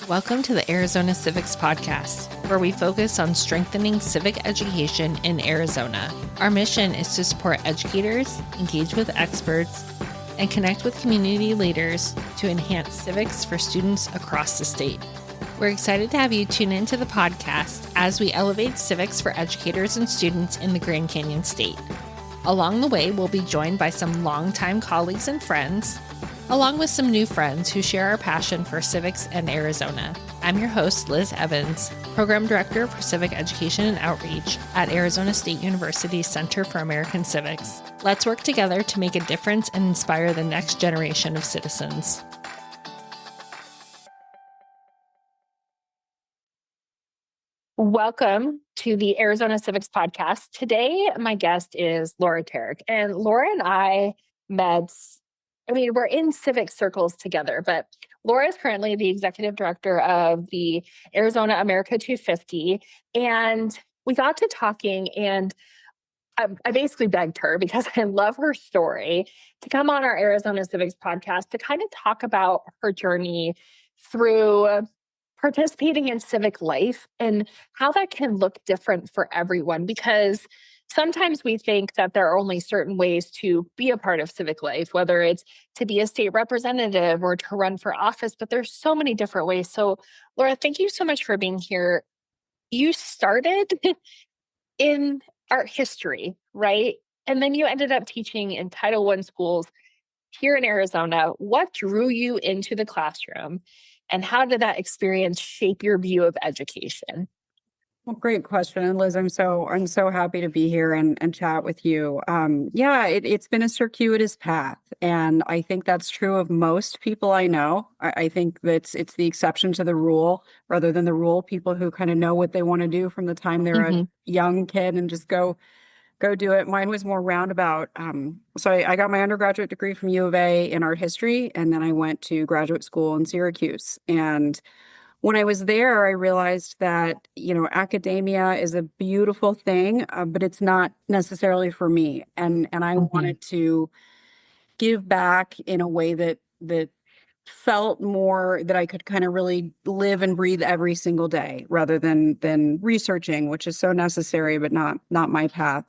Welcome to the Arizona Civics Podcast, where we focus on strengthening civic education in Arizona. Our mission is to support educators, engage with experts, and connect with community leaders to enhance civics for students across the state. We're excited to have you tune into the podcast as we elevate civics for educators and students in the Grand Canyon State. Along the way, we'll be joined by some longtime colleagues and friends, along with some new friends who share our passion for civics and Arizona. I'm your host, Liz Evans, Program Director for Civic Education and Outreach at Arizona State University's Center for American Civics. Let's work together to make a difference and inspire the next generation of citizens. Welcome to the Arizona Civics Podcast. Today, my guest is Laura Terech, and Laura and I met. We're in civic circles together, but Laura is currently the executive director of the Arizona America 250. And we got to talking, and I basically begged her, because I love her story, to come on our Arizona Civics podcast to kind of talk about her journey through participating in civic life and how that can look different for everyone. Because sometimes we think that there are only certain ways to be a part of civic life, whether it's to be a state representative or to run for office, but there's so many different ways. So, Laura, thank you so much for being here. You started in art history, right? And then you ended up teaching in Title I schools here in Arizona. What drew you into the classroom, and how did that experience shape your view of education? Well, great question. And Liz, I'm so happy to be here and chat with you. It's been a circuitous path. And I think that's true of most people I know. I think that it's the exception to the rule rather than the rule. People who kind of know what they want to do from the time they're a young kid and just go do it. Mine was more roundabout. So I got my undergraduate degree from U of A in art history, and then I went to graduate school in Syracuse. And when I was there, I realized that, academia is a beautiful thing, but it's not necessarily for me. And I wanted to give back in a way that felt more that I could kind of really live and breathe every single day rather than researching, which is so necessary, but not my path.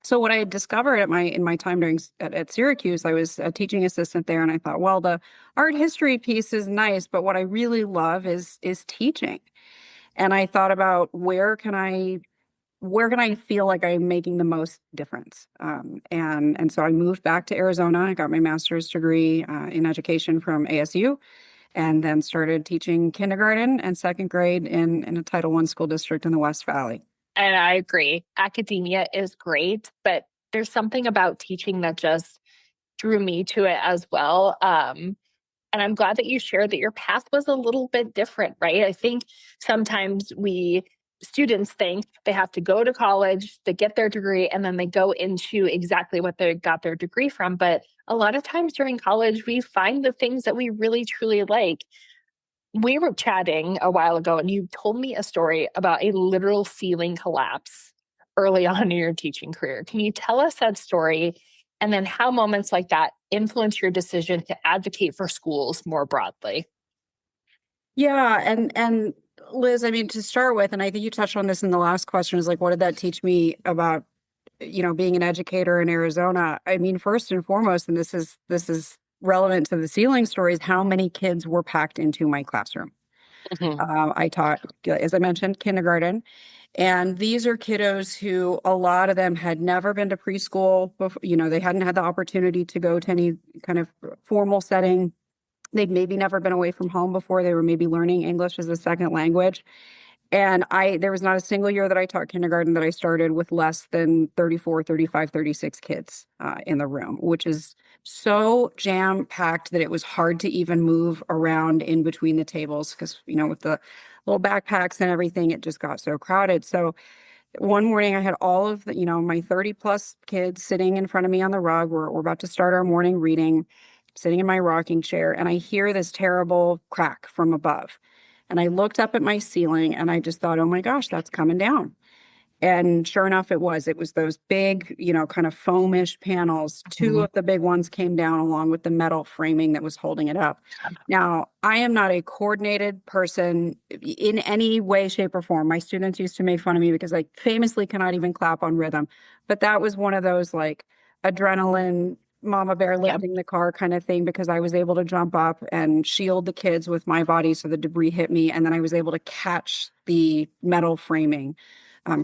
So what I had discovered in my time at Syracuse, I was a teaching assistant there, and I thought, well, the art history piece is nice, but what I really love is teaching. And I thought about where can I feel like I'm making the most difference. And so I moved back to Arizona. I got my master's degree in education from ASU, and then started teaching kindergarten and second grade in a Title I school district in the West Valley. And I agree. Academia is great, but there's something about teaching that just drew me to it as well. And I'm glad that you shared that your path was a little bit different, right? I think sometimes students think they have to go to college to get their degree, and then they go into exactly what they got their degree from. But a lot of times during college, we find the things that we really, truly like. We were chatting a while ago, and you told me a story about a literal ceiling collapse early on in your teaching career. Can you tell us that story, and then how moments like that influence your decision to advocate for schools more broadly? Yeah, and Liz, to start with, and I think you touched on this in the last question, is like, what did that teach me about, being an educator in Arizona? First and foremost, and this is relevant to the ceiling stories, how many kids were packed into my classroom. I taught, as I mentioned, kindergarten. And these are kiddos who, a lot of them had never been to preschool before. They hadn't had the opportunity to go to any kind of formal setting. They'd maybe never been away from home before. They were maybe learning English as a second language. And there was not a single year that I taught kindergarten that I started with less than 34, 35, 36 kids in the room, which is so jam-packed that it was hard to even move around in between the tables because, with the little backpacks and everything, it just got so crowded. So one morning I had all of my 30 plus kids sitting in front of me on the rug. We're about to start our morning reading, sitting in my rocking chair, and I hear this terrible crack from above. And I looked up at my ceiling and I just thought, oh my gosh, that's coming down. And sure enough, it was those big, kind of foamish panels. Two Mhm. of the big ones came down along with the metal framing that was holding it up. Now, I am not a coordinated person in any way, shape, or form. My students used to make fun of me because I famously cannot even clap on rhythm. But that was one of those like adrenaline, mama bear Yep. lifting the car kind of thing, because I was able to jump up and shield the kids with my body so the debris hit me. And then I was able to catch the metal framing.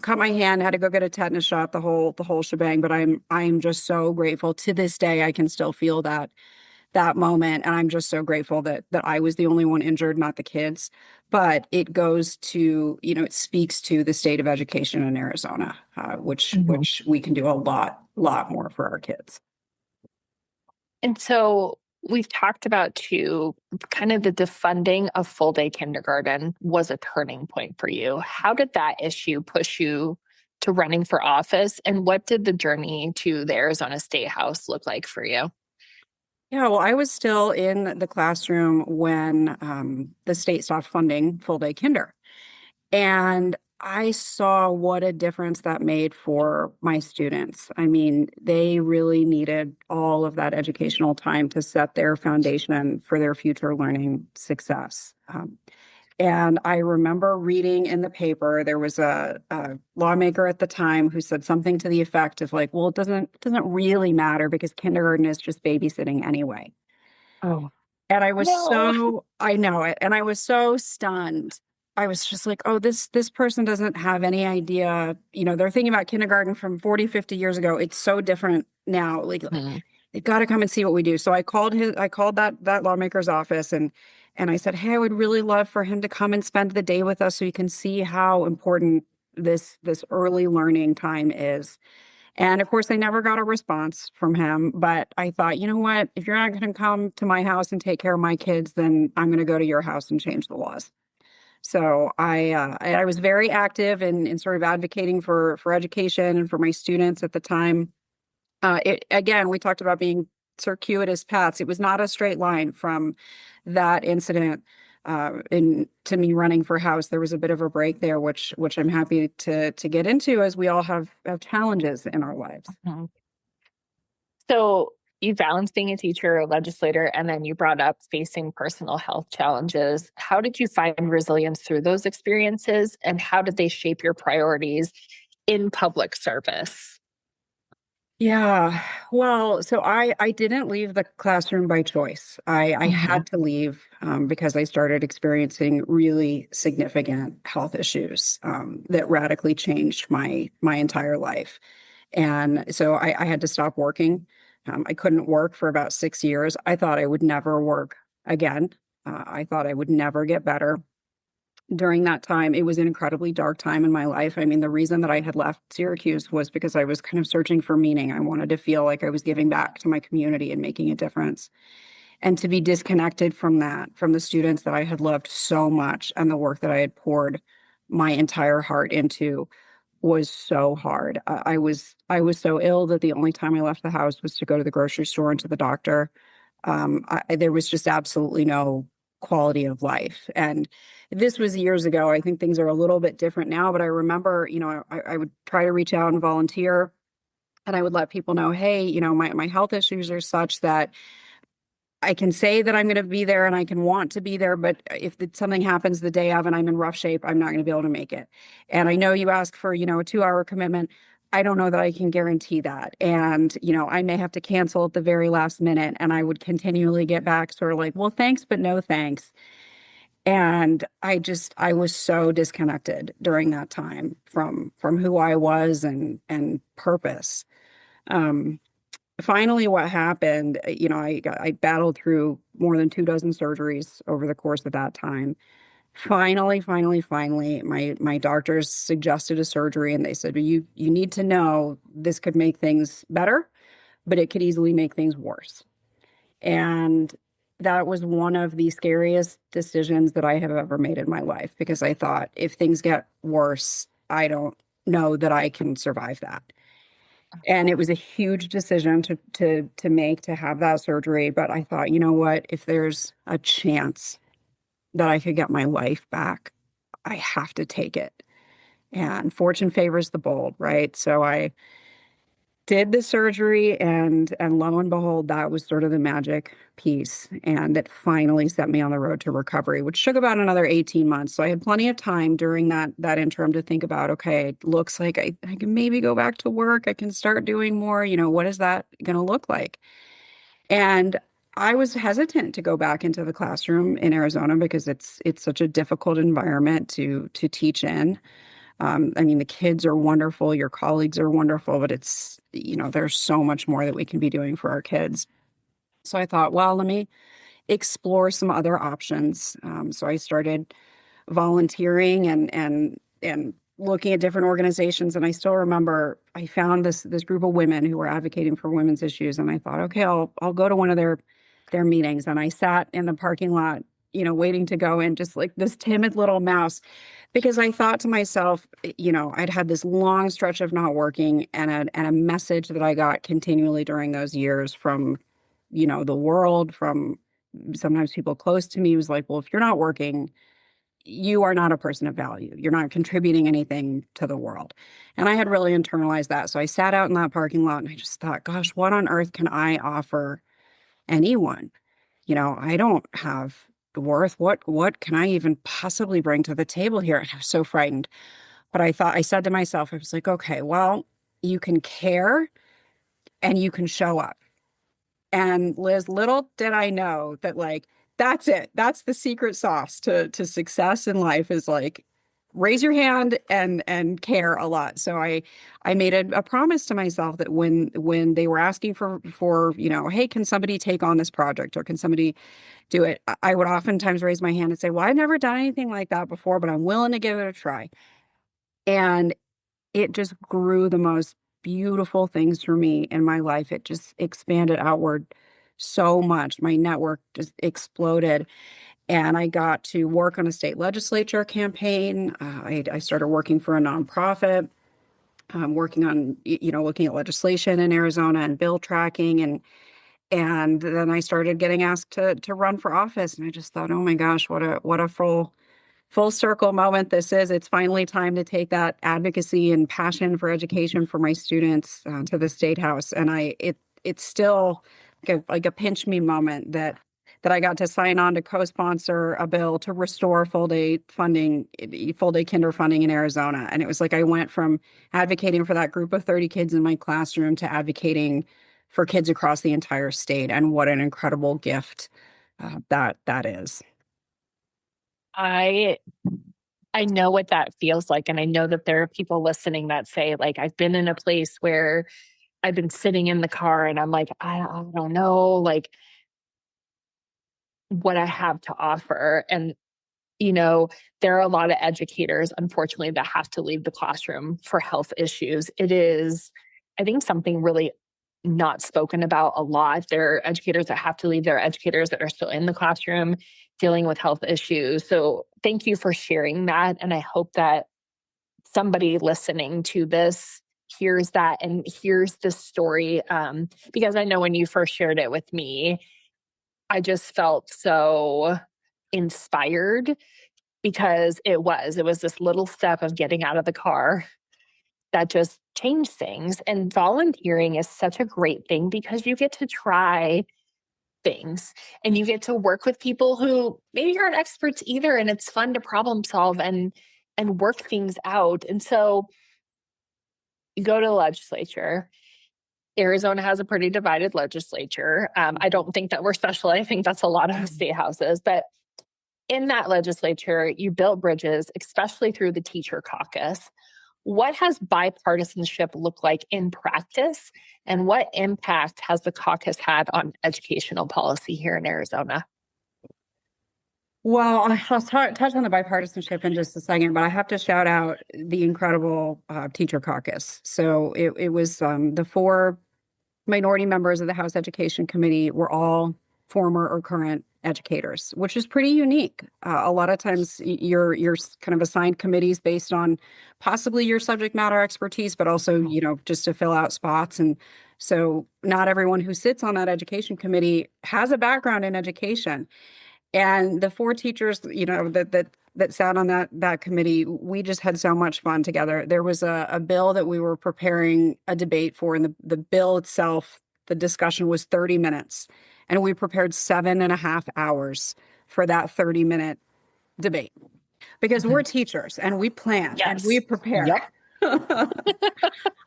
Cut my hand, had to go get a tetanus shot, the whole shebang. But I'm just so grateful. To this day, I can still feel that moment, and I'm just so grateful that I was the only one injured, not the kids. But it goes to, it speaks to the state of education in Arizona, Mhm. which we can do a lot more for our kids. And so we've talked about too, kind of the defunding of full day kindergarten was a turning point for you. How did that issue push you to running for office? And what did the journey to the Arizona State House look like for you? Yeah, well, I was still in the classroom when the state stopped funding full day kinder. And I saw what a difference that made for my students. I mean, they really needed all of that educational time to set their foundation for their future learning success. And I remember reading in the paper, there was a lawmaker at the time who said something to the effect of like, well, it doesn't really matter because kindergarten is just babysitting anyway. Oh, And no. I know it. And I was so stunned. I was just like, oh, this person doesn't have any idea. They're thinking about kindergarten from 40, 50 years ago. It's so different now. Like Mhm. they've got to come and see what we do. So I called that lawmaker's office, and I said, hey, I would really love for him to come and spend the day with us so you can see how important this early learning time is. And of course, I never got a response from him. But I thought, you know what? If you're not going to come to my house and take care of my kids, then I'm going to go to your house and change the laws. So I was very active in sort of advocating for education and for my students at the time. It again, we talked about being circuitous paths. It was not a straight line from that incident in to me running for House. There was a bit of a break there, which I'm happy to get into, as we all have challenges in our lives. Mhm. So you balanced being a teacher, a legislator, and then you brought up facing personal health challenges. How did you find resilience through those experiences, and how did they shape your priorities in public service? Yeah, well, so I didn't leave the classroom by choice. I Mhm. had to leave because I started experiencing really significant health issues that radically changed my entire life. And so I had to stop working. I couldn't work for about 6 years. I thought I would never work again. I thought I would never get better. During that time, it was an incredibly dark time in my life. I mean, the reason that I had left Syracuse was because I was kind of searching for meaning. I wanted to feel like I was giving back to my community and making a difference. And to be disconnected from that, from the students that I had loved so much and the work that I had poured my entire heart into, was so hard. I was so ill that the only time I left the house was to go to the grocery store and to the doctor. There was just absolutely no quality of life. And this was years ago. I think things are a little bit different now, but I remember, I would try to reach out and volunteer, and I would let people know, hey, my health issues are such that I can say that I'm going to be there and I can want to be there, but if something happens the day of and I'm in rough shape, I'm not going to be able to make it. And I know you asked for, a 2 hour commitment. I don't know that I can guarantee that. And, I may have to cancel at the very last minute. And I would continually get back sort of like, well, thanks, but no thanks. And I was so disconnected during that time from who I was and purpose. Um, Finally, what happened, I battled through more than 2 dozen surgeries over the course of that time. Finally, my doctors suggested a surgery, and they said, well, you need to know this could make things better, but it could easily make things worse. And that was one of the scariest decisions that I have ever made in my life, because I thought, if things get worse, I don't know that I can survive that. And it was a huge decision to make, to have that surgery. But I thought, you know what? If there's a chance that I could get my life back, I have to take it. and fortune favors the bold, right? So I did the surgery, and lo and behold, that was sort of the magic piece, and it finally set me on the road to recovery, which took about another 18 months. So I had plenty of time during that interim to think about, okay, it looks like I can maybe go back to work. I can start doing more. What is that going to look like? And I was hesitant to go back into the classroom in Arizona because it's such a difficult environment to teach in. I mean, the kids are wonderful, your colleagues are wonderful, but there's so much more that we can be doing for our kids. So I thought, well, let me explore some other options. So I started volunteering and looking at different organizations. And I still remember I found this group of women who were advocating for women's issues. And I thought, okay, I'll go to one of their meetings. And I sat in the parking lot, waiting to go in, just like this timid little mouse, because I thought to myself, I'd had this long stretch of not working, and a message that I got continually during those years from, the world, from sometimes people close to me, was like, well, if you're not working, you are not a person of value. You're not contributing anything to the world. And I had really internalized that. So I sat out in that parking lot and I just thought, gosh, what on earth can I offer anyone? I don't have worth. What can I even possibly bring to the table here? And I was so frightened. But I said to myself, I was like, okay, well, you can care and you can show up. And Liz, little did I know that, like, that's it. That's the secret sauce to success in life, is like raise your hand and care a lot. So I made a promise to myself that when they were asking for, hey, can somebody take on this project, or can somebody do it, I would oftentimes raise my hand and say, well, I've never done anything like that before, but I'm willing to give it a try. And it just grew the most beautiful things for me in my life. It just expanded outward so much. My network just exploded. And I got to work on a state legislature campaign. I started working for a nonprofit, working on, looking at legislation in Arizona and bill tracking. And then I started getting asked to run for office. And I just thought, oh my gosh, what a full circle moment this is. It's finally time to take that advocacy and passion for education for my students to the state house. And it's still like a pinch me moment that I got to sign on to co-sponsor a bill to restore full day kinder funding in Arizona. And it was like I went from advocating for that group of 30 kids in my classroom to advocating for kids across the entire state. And what an incredible gift that is. I I know what that feels like. And I know that there are people listening that say, like, I've been in a place where I've been sitting in the car and I'm like, I don't know, like, what I have to offer. And, there are a lot of educators, unfortunately, that have to leave the classroom for health issues. It is, I think, something really not spoken about a lot. There are educators that have to leave. There are educators that are still in the classroom dealing with health issues. So thank you for sharing that. And I hope that somebody listening to this hears that and hears this story. Because I know when you first shared it with me, I just felt so inspired, because it was this little step of getting out of the car that just changed things. And volunteering is such a great thing because you get to try things and you get to work with people who maybe aren't experts either. And it's fun to problem solve and work things out. And so you go to the legislature. Arizona has a pretty divided legislature. I don't think that we're special. I think that's a lot of state houses. But in that legislature, you built bridges, especially through the teacher caucus. What has bipartisanship looked like in practice? And what impact has the caucus had on educational policy here in Arizona? Well, I'll touch on the bipartisanship in just a second, but I have to shout out the incredible teacher caucus. So it was the four minority members of the House Education Committee were all former or current educators, which is pretty unique. A lot of times you're kind of assigned committees based on possibly your subject matter expertise, but also, just to fill out spots. And so not everyone who sits on that education committee has a background in education. And the four teachers, that that sat on that committee, we just had so much fun together. There was a bill that we were preparing a debate for, and the bill itself, the discussion was 30 minutes. And we prepared 7.5 hours for that 30-minute debate because we're teachers and we plan and we prepare. Yep.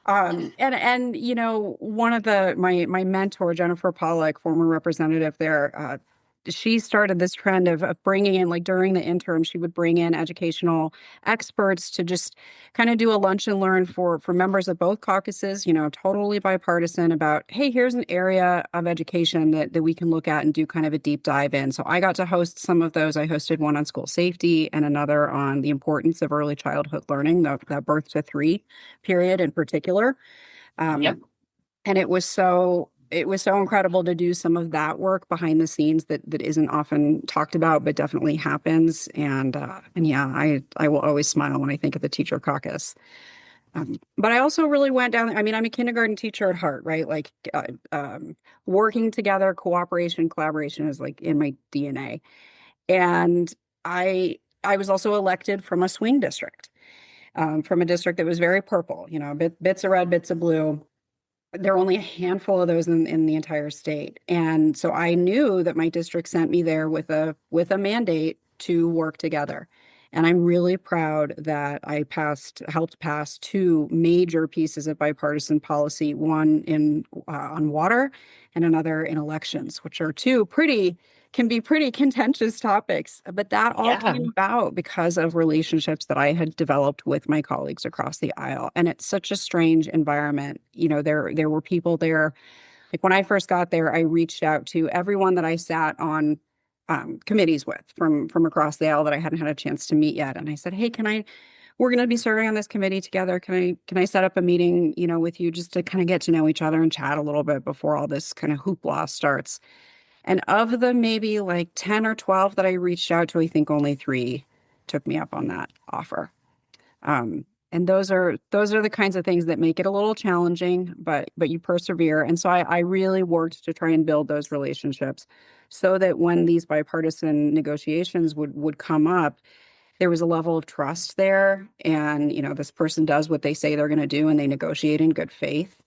And you know, one of my mentor, Jennifer Pollack, former representative there, she started this trend of bringing in, like during the interim, she would bring in educational experts to just kind of do a lunch and learn for members of both caucuses, you know, totally bipartisan about, hey, here's an area of education that we can look at and do kind of a deep dive in. So I got to host some of those. I hosted one on school safety and another on the importance of early childhood learning, that birth to 3 period in particular. Yep. And it was so incredible to do some of that work behind the scenes that isn't often talked about, but definitely happens. And yeah, I will always smile when I think of the teacher caucus. But I also really went down. I mean, I'm a kindergarten teacher at heart, right? Like working together, cooperation, collaboration is like in my DNA. And I was also elected from a swing district, from a district that was very purple. You know, bits of red, bits of blue. There are only a handful of those in the entire state. And so I knew that my district sent me there with a mandate to work together. And I'm really proud that I helped pass 2 major pieces of bipartisan policy, one on water and another in elections, which are can be pretty contentious topics. But that all came about because of relationships that I had developed with my colleagues across the aisle. And it's such a strange environment. You know, there were people there. Like when I first got there, I reached out to everyone that I sat on committees with from across the aisle that I hadn't had a chance to meet yet. And I said, hey, we're going to be serving on this committee together. Can I set up a meeting, you know, with you just to kind of get to know each other and chat a little bit before all this kind of hoopla starts? And of the maybe like 10 or 12 that I reached out to, I think only 3 took me up on that offer. And those are the kinds of things that make it a little challenging, but you persevere. And so I really worked to try and build those relationships so that when these bipartisan negotiations would come up, there was a level of trust there. And, you know, this person does what they say they're going to do and they negotiate in good faith.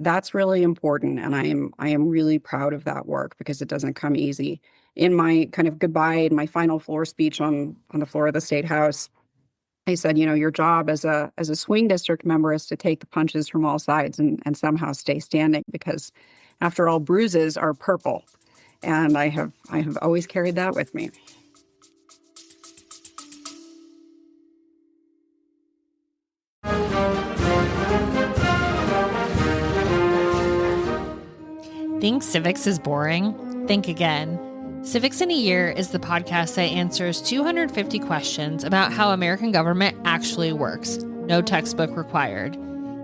That's really important. And I am really proud of that work because it doesn't come easy. In my kind of goodbye, in my final floor speech on the floor of the State House, I said, you know, your job as a swing district member is to take the punches from all sides and somehow stay standing because after all, bruises are purple. And I have always carried that with me. Think civics is boring? Think again. Civics in a Year is the podcast that answers 250 questions about how American government actually works. No textbook required.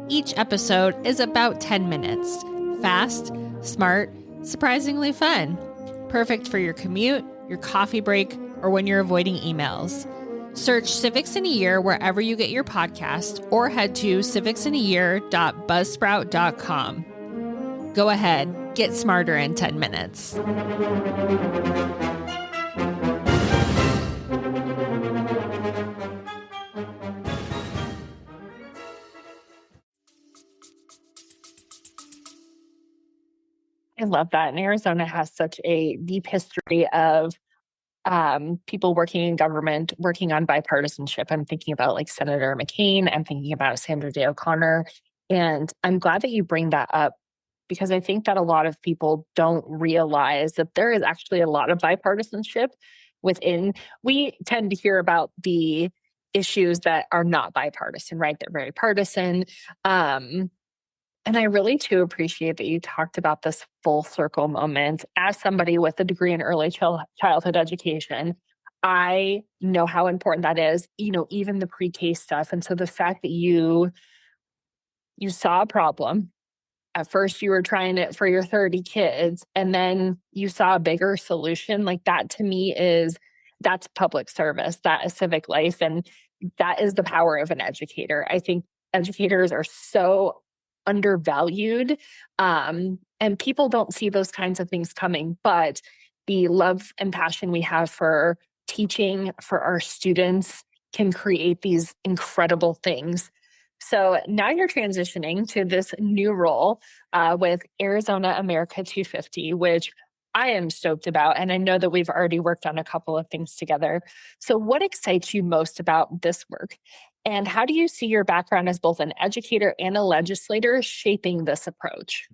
Each episode is about 10 minutes. Fast, smart, surprisingly fun. Perfect for your commute, your coffee break, or when you're avoiding emails. Search Civics in a Year wherever you get your podcast or head to civicsinAyear.buzzsprout.com. Go ahead, get smarter in 10 minutes. I love that. And Arizona has such a deep history of people working in government, working on bipartisanship. I'm thinking about like Senator McCain. I'm thinking about Sandra Day O'Connor. And I'm glad that you bring that up because I think that a lot of people don't realize that there is actually a lot of bipartisanship within. We tend to hear about the issues that are not bipartisan, right? They're very partisan. And I really too appreciate that you talked about this full circle moment. As somebody with a degree in early childhood education, I know how important that is, you know, even the pre-K stuff. And so the fact that you saw a problem, at first you were trying it for your 30 kids, and then you saw a bigger solution, like that to me that's public service, that is civic life. And that is the power of an educator. I think educators are so undervalued, and people don't see those kinds of things coming, but the love and passion we have for teaching for our students can create these incredible things. So now you're transitioning to this new role with Arizona America 250, which I am stoked about. And I know that we've already worked on a couple of things together. So, what excites you most about this work? And how do you see your background as both an educator and a legislator shaping this approach?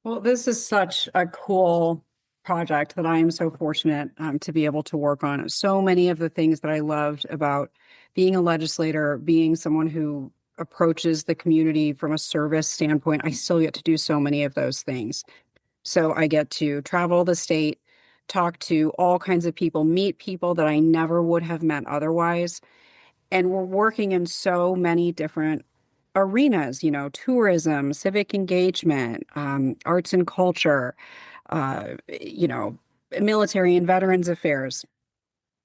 Well, this is such a cool project that I am so fortunate to be able to work on. So many of the things that I loved about being a legislator, being someone who approaches the community from a service standpoint, I still get to do so many of those things. So I get to travel the state, talk to all kinds of people, meet people that I never would have met otherwise. And we're working in so many different arenas, tourism, civic engagement, arts and culture, military and veterans affairs.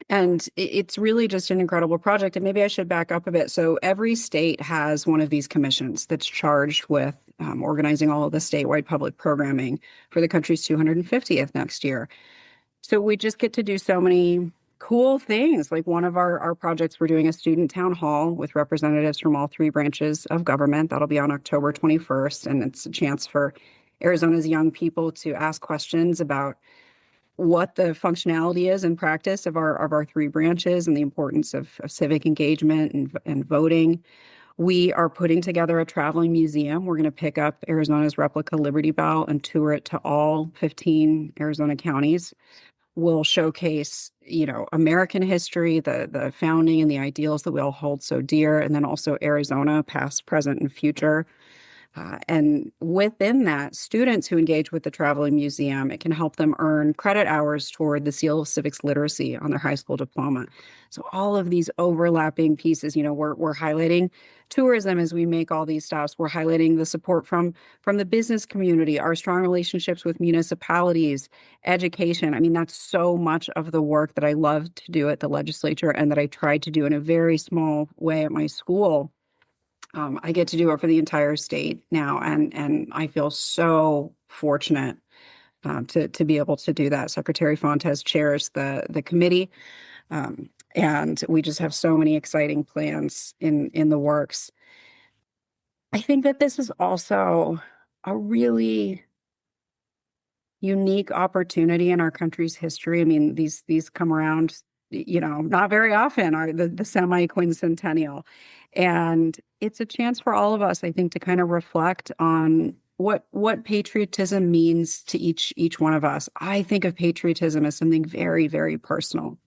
And it's really just an incredible project. And maybe I should back up a bit. So every state has one of these commissions that's charged with organizing all of the statewide public programming for the country's 250th next year. So we just get to do so many cool things. Like one of our projects, we're doing a student town hall with representatives from all three branches of government. That'll be on October 21st. And it's a chance for Arizona's young people to ask questions about what the functionality is in practice of our three branches and the importance of civic engagement and voting. We are putting together a traveling museum. We're going to pick up Arizona's replica Liberty Bell and tour it to all 15 Arizona counties. We'll showcase, American history, the founding and the ideals that we all hold so dear, and then also Arizona, past, present, and future. And within that, students who engage with the traveling museum, it can help them earn credit hours toward the Seal of Civics Literacy on their high school diploma. So all of these overlapping pieces, we're highlighting tourism as we make all these stops. We're highlighting the support from the business community, our strong relationships with municipalities, education. I mean, that's so much of the work that I love to do at the legislature and that I tried to do in a very small way at my school. I get to do it for the entire state now, and I feel so fortunate to be able to do that. Secretary Fontes chairs the committee, and we just have so many exciting plans in the works. I think that this is also a really unique opportunity in our country's history. I mean, these come around, not very often, are the semi-quincentennial. And it's a chance for all of us, I think, to kind of reflect on what patriotism means to each one of us. I think of patriotism as something very, very personal.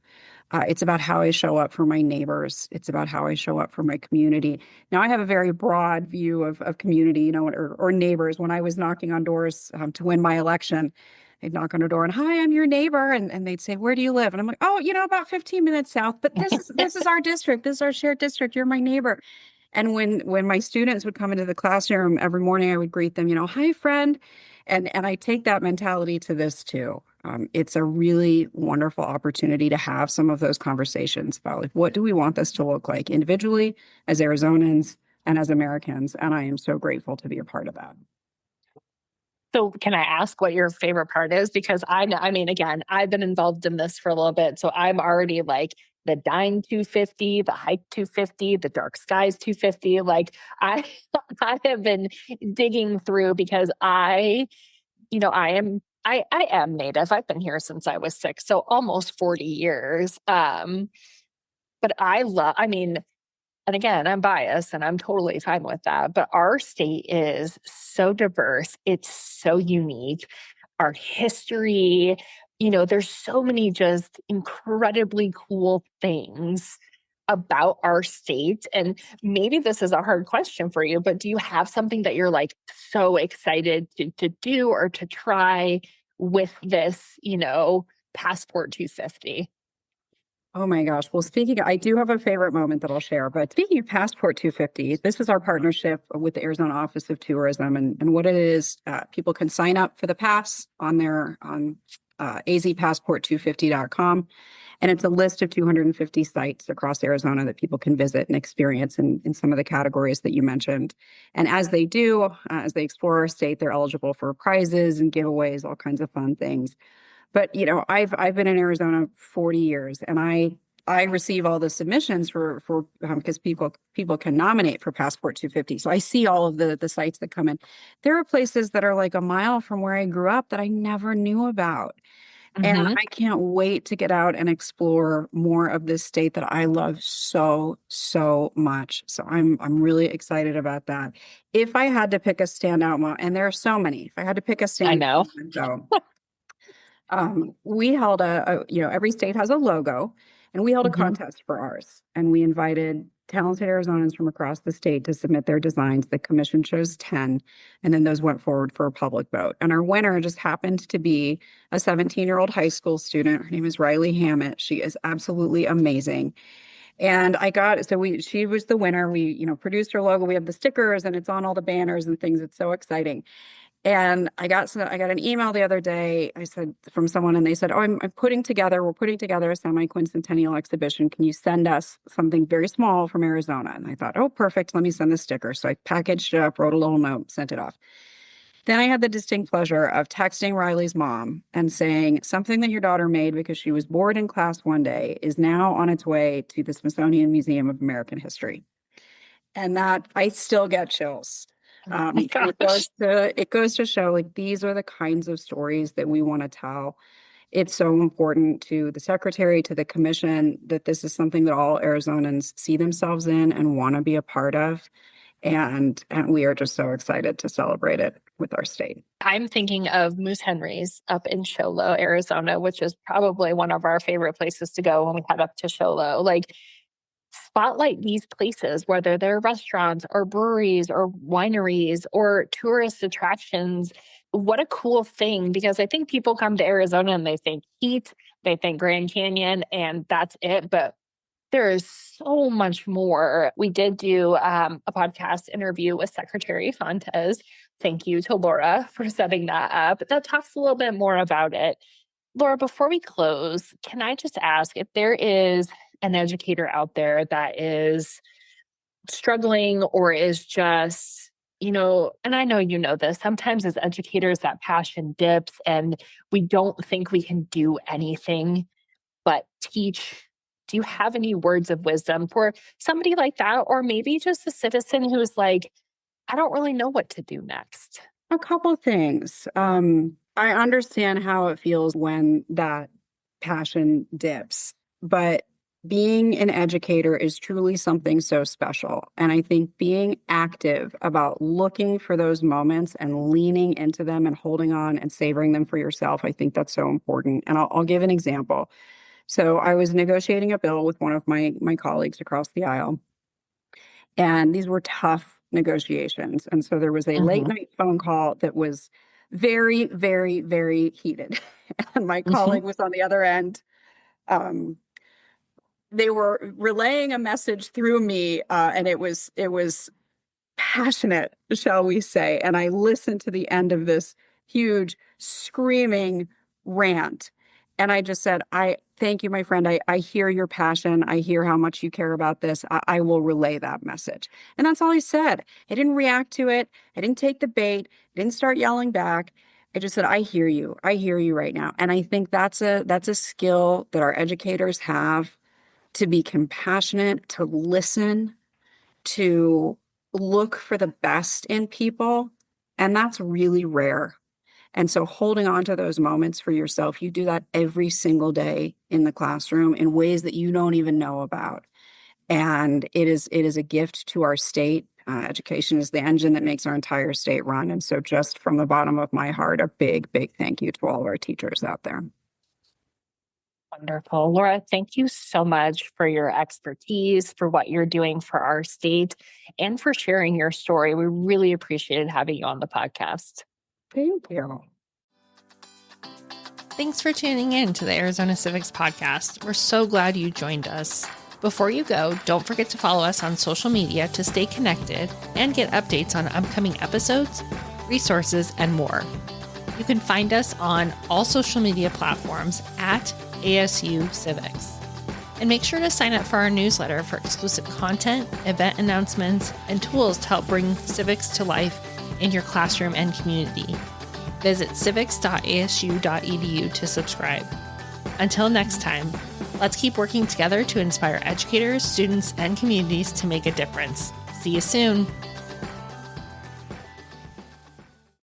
It's about how I show up for my neighbors. It's about how I show up for my community. Now, I have a very broad view of community, or neighbors. When I was knocking on doors to win my election, they'd knock on a door and, "Hi, I'm your neighbor," and they'd say, "Where do you live?" And I'm like, "Oh, about 15 minutes south. But this is our district. This is our shared district. You're my neighbor." And when my students would come into the classroom every morning, I would greet them, "Hi, friend," and I take that mentality to this too. It's a really wonderful opportunity to have some of those conversations about, like, what do we want this to look like individually as Arizonans and as Americans? And I am so grateful to be a part of that. So can I ask what your favorite part is? Because again, I've been involved in this for a little bit. So I'm already like the Dine 250, the Hike 250, the Dark Skies 250. Like I have been digging through because I am Native. I've been here since I was 6, so almost 40 years. But and again, I'm biased and I'm totally fine with that. But our state is so diverse. It's so unique. Our history, there's so many just incredibly cool things about our state. And maybe this is a hard question for you, but do you have something that you're like so excited to do or to try with this, Passport 250? Oh my gosh. Well, I do have a favorite moment that I'll share, but speaking of Passport 250, this is our partnership with the Arizona Office of Tourism. And what it is, people can sign up for the pass on azpassport250.com. And it's a list of 250 sites across Arizona that people can visit and experience in some of the categories that you mentioned. And as they do, as they explore our state, they're eligible for prizes and giveaways, all kinds of fun things. But, I've been in Arizona 40 years, and I receive all the submissions for because people can nominate for Passport 250. So I see all of the sites that come in. There are places that are like a mile from where I grew up that I never knew about. And Mhm. I can't wait to get out and explore more of this state that I love so, so much. So I'm really excited about that. If I had to pick a standout moment, and there are so many, if I had to pick a I standout know. moment, though, we held every state has a logo, and we held a Mhm. contest for ours, and we invited talented Arizonans from across the state to submit their designs. The commission chose 10, and then those went forward for a public vote. And our winner just happened to be a 17-year-old high school student. Her name is Riley Hammett. She is absolutely amazing. And she was the winner. We, produced her logo. We have the stickers, and it's on all the banners and things. It's so exciting. And I got an email the other day, I said, from someone, and they said, "Oh, we're putting together a semi-quincentennial exhibition. Can you send us something very small from Arizona?" And I thought, "Oh, perfect. Let me send the sticker." So I packaged it up, wrote a little note, sent it off. Then I had the distinct pleasure of texting Riley's mom and saying, "Something that your daughter made because she was bored in class one day is now on its way to the Smithsonian Museum of American History." And that, I still get chills. Oh my And gosh. it goes to show, like, these are the kinds of stories that we want to tell. It's so important to the secretary, to the commission, that this is something that all Arizonans see themselves in and want to be a part of. And we are just so excited to celebrate it with our state. I'm thinking of Moose Henry's up in Show Low, Arizona, which is probably one of our favorite places to go when we head up to Show Low. Like, spotlight these places, whether they're restaurants or breweries or wineries or tourist attractions. What a cool thing, because I think people come to Arizona and they think heat, they think Grand Canyon, and that's it. But there is so much more. We did do a podcast interview with Secretary Fontes. Thank you to Laura for setting that up. That talks a little bit more about it. Laura, before we close, can I just ask if there is an educator out there that is struggling or is just, and I know you know this, sometimes as educators that passion dips and we don't think we can do anything but teach. Do you have any words of wisdom for somebody like that? Or maybe just a citizen who's like, I don't really know what to do next? A couple things. I understand how it feels when that passion dips, but being an educator is truly something so special. And I think being active about looking for those moments and leaning into them and holding on and savoring them for yourself, I think that's so important. And I'll give an example. So I was negotiating a bill with one of my colleagues across the aisle, and these were tough negotiations. And so there was a late Mhm. night phone call that was very, very, very heated. And my Mhm. colleague was on the other end. Um, they were relaying a message through me, and it was passionate, shall we say. And I listened to the end of this huge screaming rant. And I just said, "I thank you, my friend. I hear your passion. I hear how much you care about this. I will relay that message." And that's all I said. I didn't react to it. I didn't take the bait. I didn't start yelling back. I just said, "I hear you. I hear you right now." And I think that's a skill that our educators have, to be compassionate, to listen, to look for the best in people. And that's really rare. And so holding on to those moments for yourself, you do that every single day in the classroom in ways that you don't even know about. And it is a gift to our state. Education is the engine that makes our entire state run. And so just from the bottom of my heart, a big, big thank you to all of our teachers out there. Wonderful. Laura, thank you so much for your expertise, for what you're doing for our state, and for sharing your story. We really appreciated having you on the podcast. Thank you. Thanks for tuning in to the Arizona Civics podcast. We're so glad you joined us. Before you go, don't forget to follow us on social media to stay connected and get updates on upcoming episodes, resources, and more. You can find us on all social media platforms at ASU Civics. And make sure to sign up for our newsletter for exclusive content, event announcements, and tools to help bring civics to life in your classroom and community. Visit civics.asu.edu to subscribe. Until next time, let's keep working together to inspire educators, students, and communities to make a difference. See you soon.